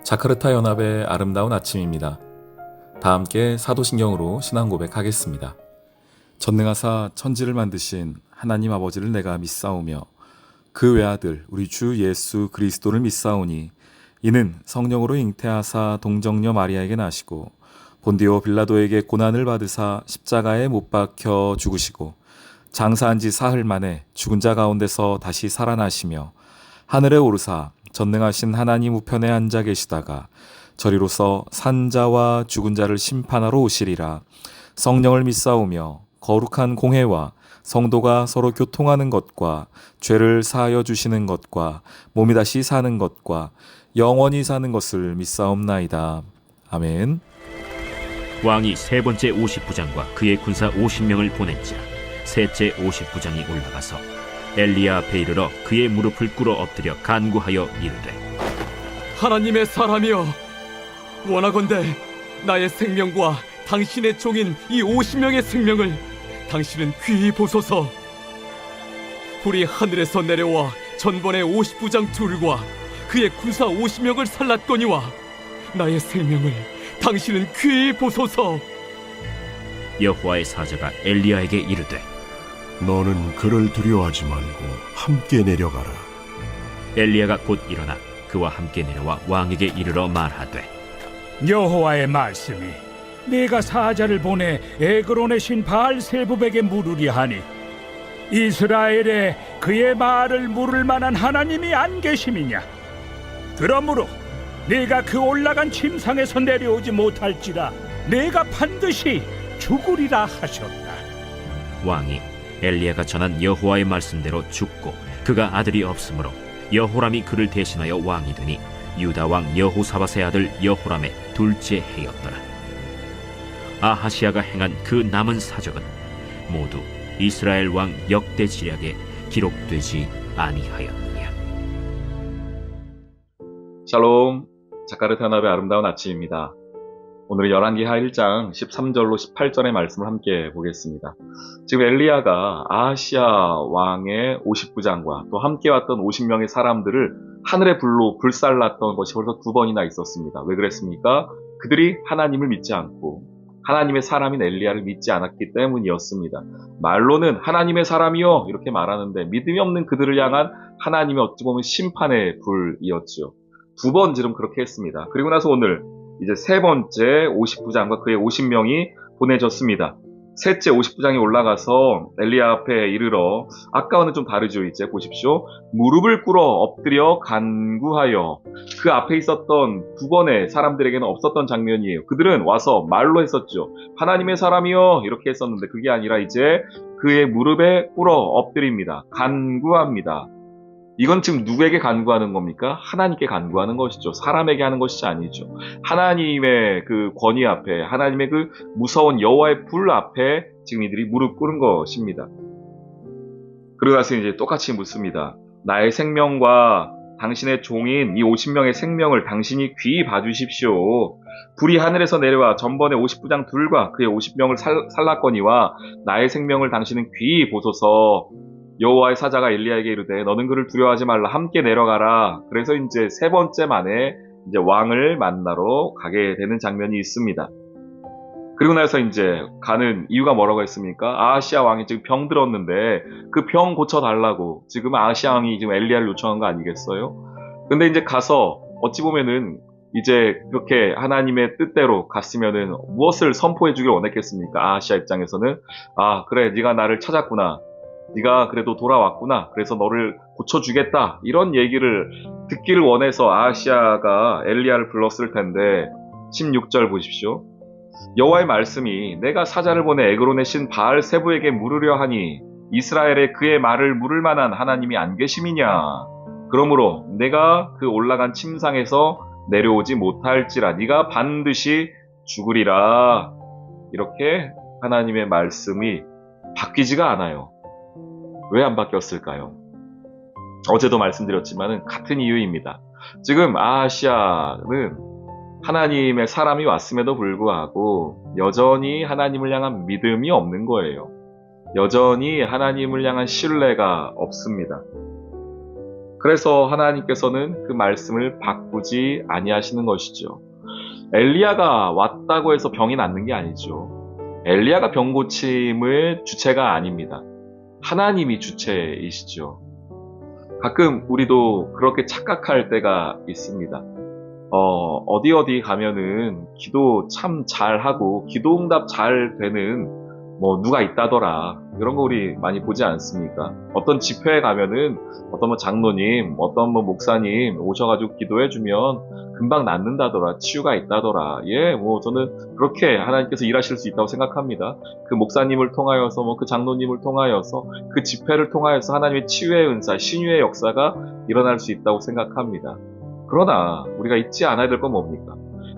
자카르타 연합의 아름다운 아침입니다. 다 함께 사도신경으로 신앙 고백하겠습니다. 전능하사 천지를 만드신 하나님 아버지를 내가 믿사오며 그 외아들 우리 주 예수 그리스도를 믿사오니 이는 성령으로 잉태하사 동정녀 마리아에게 나시고 본디오 빌라도에게 고난을 받으사 십자가에 못 박혀 죽으시고 장사한 지 사흘 만에 죽은 자 가운데서 다시 살아나시며 하늘에 오르사 전능하신 하나님 우편에 앉아 계시다가 저리로서 산자와 죽은 자를 심판하러 오시리라. 성령을 믿사오며 거룩한 공회와 성도가 서로 교통하는 것과 죄를 사하여 주시는 것과 몸이 다시 사는 것과 영원히 사는 것을 믿사옵나이다. 아멘. 왕이 세 번째 50부장과 그의 군사 50명을 보낸지라 셋째 50부장이 올라가서 엘리야 앞에 이르러 그의 무릎을 꿇어 엎드려 간구하여 이르되, 하나님의 사람이여, 원하건대 나의 생명과 당신의 종인 이 50명의 생명을 당신은 귀히 보소서. 불이 하늘에서 내려와 전번의 50부장 둘과 그의 군사 50명을 살랐거니와 나의 생명을 당신은 귀히 보소서. 여호와의 사자가 엘리야에게 이르되, 너는 그를 두려워하지 말고 함께 내려가라. 엘리야가 곧 일어나 그와 함께 내려와 왕에게 이르러 말하되, 여호와의 말씀이 내가 사자를 보내 에그론의 신 바알세붑에게 물으리 하니 이스라엘에 그의 말을 물을 만한 하나님이 안 계심이냐? 그러므로 내가 그 올라간 침상에서 내려오지 못할지라 내가 반드시 죽으리라 하셨다. 왕이 엘리야가 전한 여호와의 말씀대로 죽고 그가 아들이 없으므로 여호람이 그를 대신하여 왕이 되니 유다 왕 여호사밧의 아들 여호람의 둘째 해였더라. 아하시아가 행한 그 남은 사적은 모두 이스라엘 왕 역대 지략에 기록되지 아니하였느냐. 샬롬, 자카르타 연합의 아름다운 아침입니다. 오늘은 열왕기하 1장 13절로 18절의 말씀을 함께 보겠습니다. 지금 엘리야가 아하시아 왕의 50부장과 또 함께 왔던 50명의 사람들을 하늘의 불로 불살랐던 것이 벌써 두 번이나 있었습니다. 왜 그랬습니까? 그들이 하나님을 믿지 않고 하나님의 사람인 엘리야를 믿지 않았기 때문이었습니다. 말로는 하나님의 사람이요 이렇게 말하는데 믿음이 없는 그들을 향한 하나님의 어찌 보면 심판의 불이었죠. 두 번 지금 그렇게 했습니다. 그리고 나서 오늘 이제 세 번째 50부장과 그의 50명이 보내졌습니다. 셋째 50부장이 올라가서 엘리야 앞에 이르러, 아까와는 좀 다르죠. 이제 보십시오. 무릎을 꿇어 엎드려 간구하여. 그 앞에 있었던 두 번의 사람들에게는 없었던 장면이에요. 그들은 와서 말로 했었죠. 하나님의 사람이여 이렇게 했었는데 그게 아니라 이제 그의 무릎에 꿇어 엎드립니다. 간구합니다. 이건 지금 누구에게 간구하는 겁니까? 하나님께 간구하는 것이죠. 사람에게 하는 것이 아니죠. 하나님의 그 권위 앞에, 하나님의 그 무서운 여호와의 불 앞에 지금 이들이 무릎 꿇은 것입니다. 그러고 나서 이제 똑같이 묻습니다. 나의 생명과 당신의 종인 이 50명의 생명을 당신이 귀히 봐주십시오. 불이 하늘에서 내려와 전번에 50부장 둘과 그의 50명을 살랐거니와 나의 생명을 당신은 귀히 보소서. 여호와의 사자가 엘리야에게 이르되 너는 그를 두려워하지 말라 함께 내려가라. 그래서 이제 세 번째 만에 이제 왕을 만나러 가게 되는 장면이 있습니다. 그리고 나서 이제 가는 이유가 뭐라고 했습니까? 아하시아 왕이 지금 병 들었는데 그 병 고쳐달라고 지금 아하시아 왕이 지금 엘리야를 요청한 거 아니겠어요? 근데 이제 가서 어찌 보면은 이제 그렇게 하나님의 뜻대로 갔으면은 무엇을 선포해 주길 원했겠습니까? 아하시아 입장에서는 아 그래 네가 나를 찾았구나. 네가 그래도 돌아왔구나. 그래서 너를 고쳐주겠다. 이런 얘기를 듣기를 원해서 아하시아가 엘리야를 불렀을 텐데 16절 보십시오. 여호와의 말씀이 내가 사자를 보내 에그론의 신 바알세붑에게 물으려 하니 이스라엘에 그의 말을 물을 만한 하나님이 안 계심이냐. 그러므로 내가 그 올라간 침상에서 내려오지 못할지라 네가 반드시 죽으리라. 이렇게 하나님의 말씀이 바뀌지가 않아요. 왜 안 바뀌었을까요? 어제도 말씀드렸지만 같은 이유입니다. 지금 아하시아는 하나님의 사람이 왔음에도 불구하고 여전히 하나님을 향한 믿음이 없는 거예요. 여전히 하나님을 향한 신뢰가 없습니다. 그래서 하나님께서는 그 말씀을 바꾸지 아니하시는 것이죠. 엘리야가 왔다고 해서 병이 낫는 게 아니죠. 엘리야가 병 고침의 주체가 아닙니다. 하나님이 주체이시죠. 가끔 우리도 그렇게 착각할 때가 있습니다. 어디 가면은 기도 참 잘하고 기도 응답 잘 되는 누가 있다더라. 이런 거 우리 많이 보지 않습니까? 어떤 집회에 가면은 어떤 장로님, 어떤 목사님 오셔가지고 기도해주면 금방 낫는다더라. 치유가 있다더라. 저는 그렇게 하나님께서 일하실 수 있다고 생각합니다. 그 목사님을 통하여서, 그 장로님을 통하여서, 그 집회를 통하여서 하나님의 치유의 은사, 신유의 역사가 일어날 수 있다고 생각합니다. 그러나 우리가 잊지 않아야 될 건 뭡니까?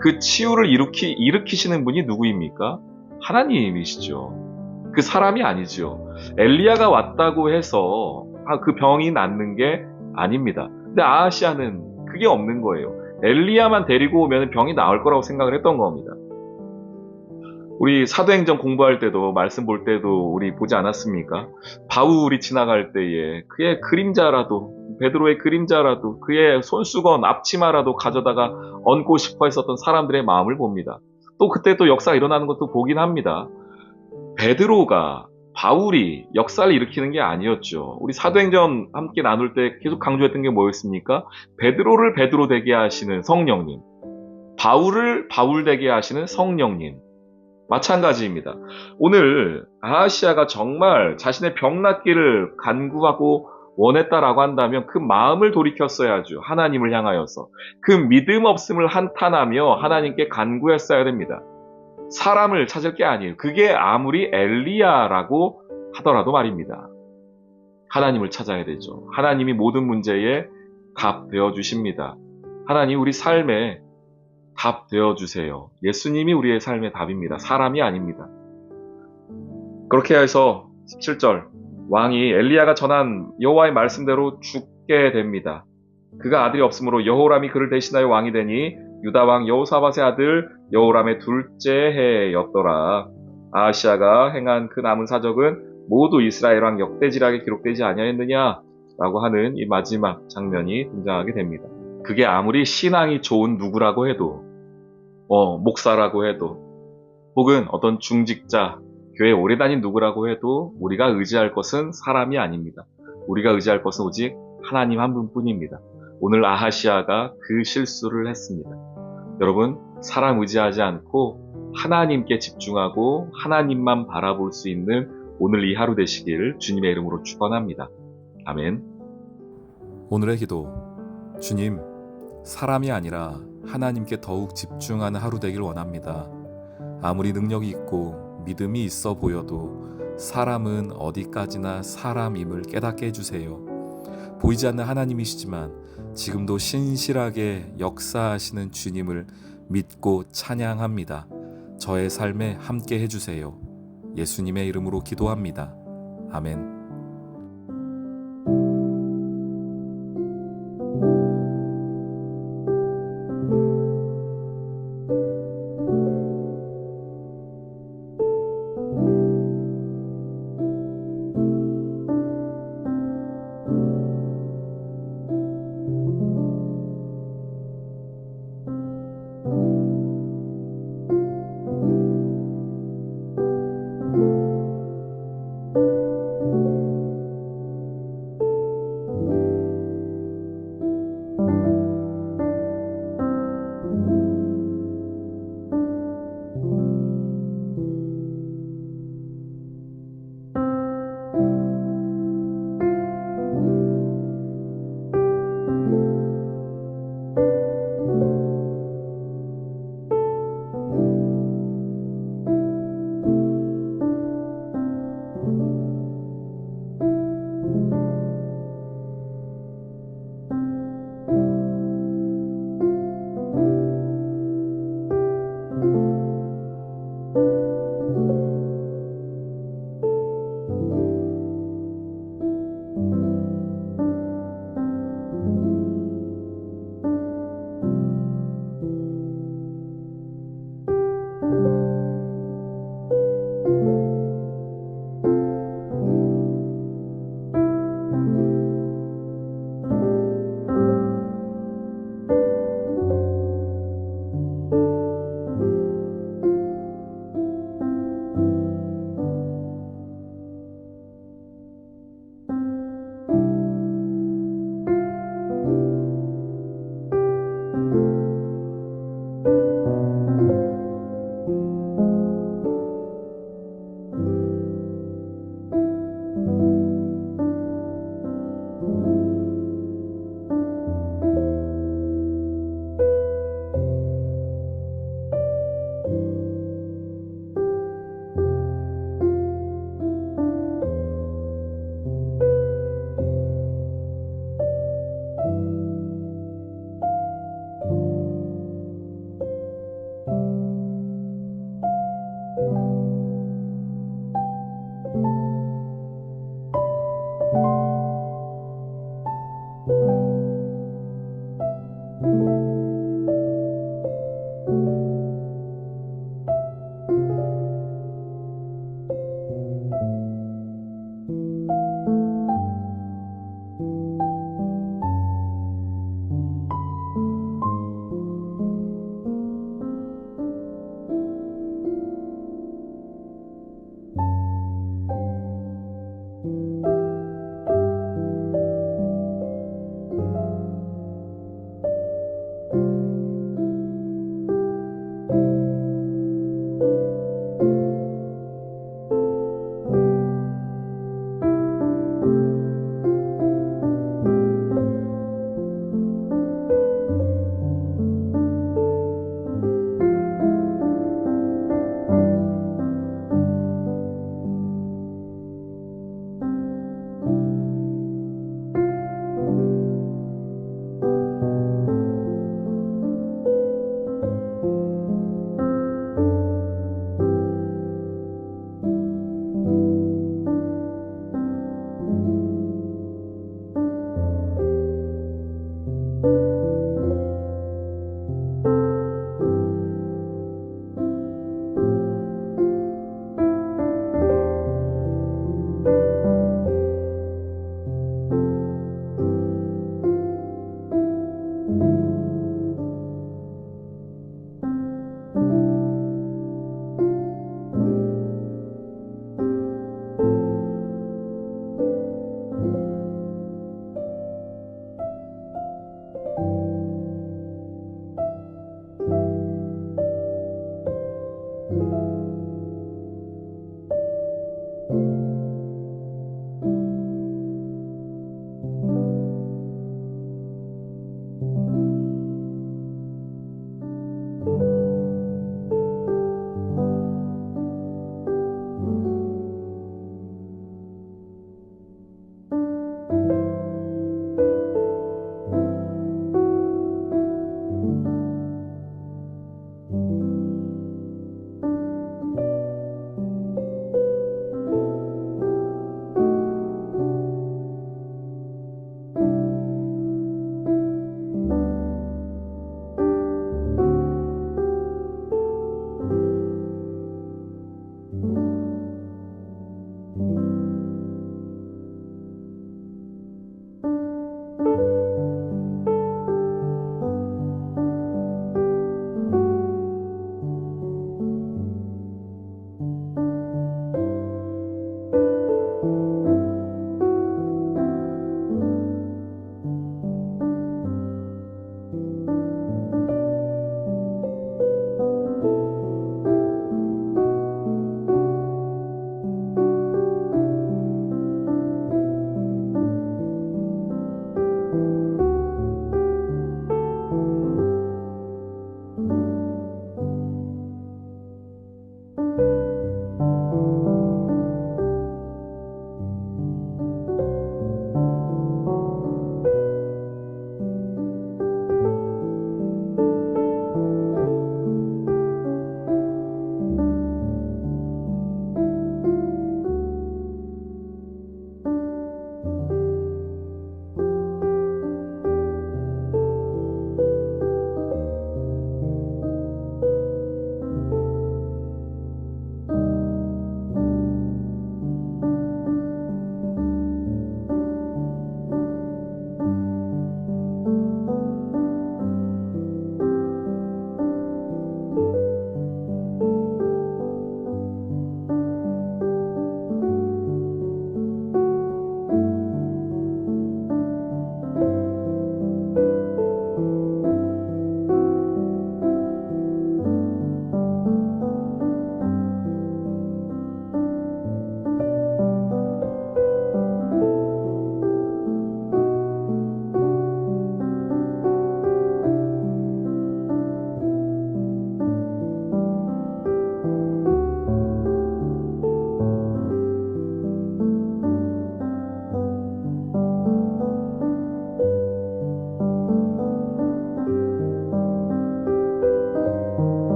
그 치유를 일으키시는 분이 누구입니까? 하나님이시죠. 그 사람이 아니죠. 엘리야가 왔다고 해서 그 병이 낫는 게 아닙니다. 근데 아하시아는 그게 없는 거예요. 엘리야만 데리고 오면 병이 나을 거라고 생각을 했던 겁니다. 우리 사도행전 공부할 때도 말씀 볼 때도 우리 보지 않았습니까? 바울이 지나갈 때에 그의 그림자라도, 베드로의 그림자라도, 그의 손수건 앞치마라도 가져다가 얹고 싶어 했었던 사람들의 마음을 봅니다. 또 그때 또 역사가 일어나는 것도 보긴 합니다. 베드로가, 바울이 역사를 일으키는 게 아니었죠. 우리 사도행전 함께 나눌 때 계속 강조했던 게 뭐였습니까? 베드로를 베드로 되게 하시는 성령님, 바울을 바울 되게 하시는 성령님. 마찬가지입니다. 오늘 아하시아가 정말 자신의 병 낫기를 간구하고 원했다라고 한다면 그 마음을 돌이켰어야죠. 하나님을 향하여서. 그 믿음 없음을 한탄하며 하나님께 간구했어야 됩니다. 사람을 찾을 게 아니에요. 그게 아무리 엘리야라고 하더라도 말입니다. 하나님을 찾아야 되죠. 하나님이 모든 문제에 답 되어주십니다. 하나님 우리 삶에 답 되어주세요. 예수님이 우리의 삶의 답입니다. 사람이 아닙니다. 그렇게 해서 17절 왕이 엘리야가 전한 여호와의 말씀대로 죽게 됩니다. 그가 아들이 없으므로 여호람이 그를 대신하여 왕이 되니 유다 왕 여호사밧의 아들 여호람의 둘째 해였더라. 아하시아가 행한 그 남은 사적은 모두 이스라엘 왕 역대지락에 기록되지 아니하였느냐라고 하는 이 마지막 장면이 등장하게 됩니다. 그게 아무리 신앙이 좋은 누구라고 해도, 목사라고 해도, 혹은 어떤 중직자, 교회 오래 다닌 누구라고 해도 우리가 의지할 것은 사람이 아닙니다. 우리가 의지할 것은 오직 하나님 한 분뿐입니다. 오늘 아하시아가 그 실수를 했습니다. 여러분, 사람 의지하지 않고 하나님께 집중하고 하나님만 바라볼 수 있는 오늘 이 하루 되시길 주님의 이름으로 축원합니다. 아멘. 오늘의 기도. 주님, 사람이 아니라 하나님께 더욱 집중하는 하루 되길 원합니다. 아무리 능력이 있고 믿음이 있어 보여도 사람은 어디까지나 사람임을 깨닫게 해주세요. 보이지 않는 하나님이시지만 지금도 신실하게 역사하시는 주님을 믿고 찬양합니다. 저의 삶에 함께 해주세요. 예수님의 이름으로 기도합니다. 아멘.